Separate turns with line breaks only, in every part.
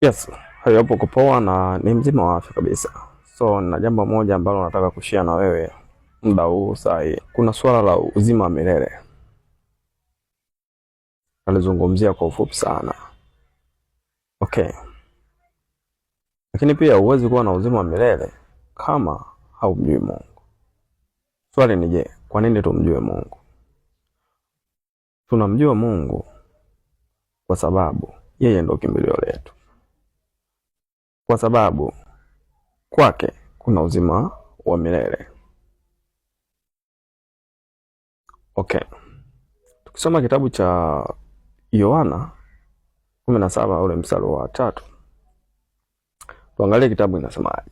Yes, hapo kupoa na ni mzima wa afya kabisa. So na jambo moja ambalo nataka kushare na wewe muda huu sahi. Kuna swala la uzima wa milele. Nalizungumzia kwa ufupi sana. Okay. Lakini pia huwezi kuwa na uzima wa milele kama haumjui Mungu. Swali ni je, kwa nini tumjue Mungu? Tunamjua Mungu kwa sababu yeye ndo kimbilio letu. Kwa sababu kwake kuna uzima wa milele. Okay. Tukisoma kitabu cha Yohana 17 ule mstari wa 3. Tuangalie kitabu inasemaje.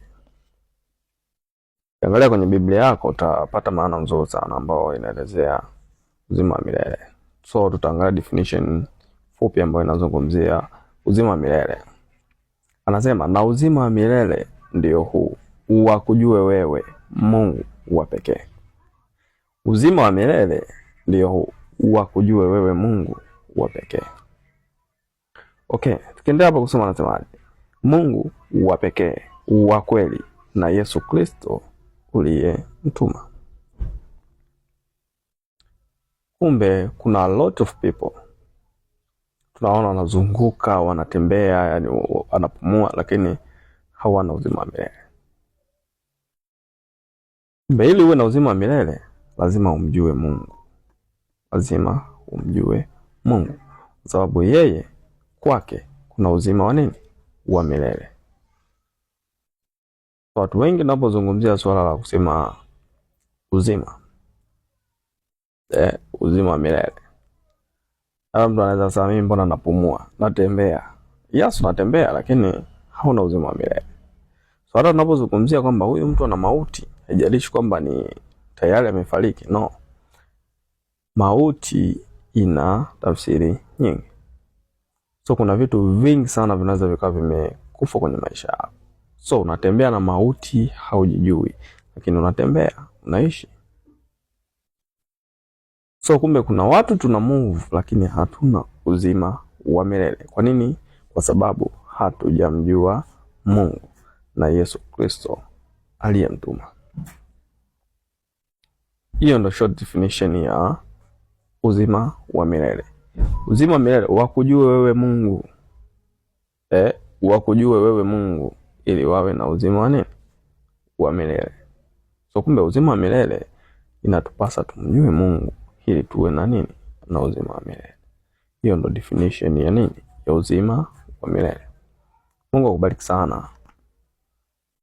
Angalia kwenye Biblia yako utapata maana nzuri sana ambao inaelezea uzima wa milele. So tutaangalia definition fupi ambayo inazungumzia uzima wa milele. Anasema na uzima wa milele ndio huu, wakujue wewe Mungu wa pekee. Uzima wa milele ndio huu, wakujue wewe Mungu wa pekee. Okay, tukiendelea hapa kusoma anasemaje? Mungu wa pekee, wa kweli na Yesu Kristo uliyemtuma. Kumbe kuna a lot of people tunaona wanazunguka, wanatembea, yani wanapumua, lakini hawana uzima wa milele. Kumbe ili uwe na uzima wa milele lazima umjue Mungu. Lazima umjue Mungu. Kwa sababu yeye kwake kuna uzima wa nini? Wa milele. So, watu wengi wanapozungumzia swala la kusema uzima uzima wa milele, mtu anaweza sema mimi mbona napumua, natembea. Yes, natembea lakini hauna uzima wa milele. So hata tunapozungumzia kwamba huyu mtu ana mauti, haijalishi kwamba ni tayari amefariki. No. Mauti ina tafsiri nyingi. So kuna vitu vingi sana vinaweza vikawa vimekufa kwenye maisha yako. So unatembea na mauti haujijui, lakini unatembea, unaishi. So kumbe kuna watu tuna move lakini hatuna uzima wa milele. Kwa nini? Kwa sababu hatujamjua Mungu na Yesu Kristo aliyemtuma. Hiyo ndo short definition ya uzima wa milele. Uzima wa milele wakujue wewe Mungu. Wakujue wewe Mungu ili wawe na uzima wa nini? Wa milele. So kumbe uzima wa milele inatupasa tumjue Mungu ili tuwe na nini? Na uzima wa milele. Hiyo ndo definition ya nini? Ya uzima wa milele. Mungu akubariki sana.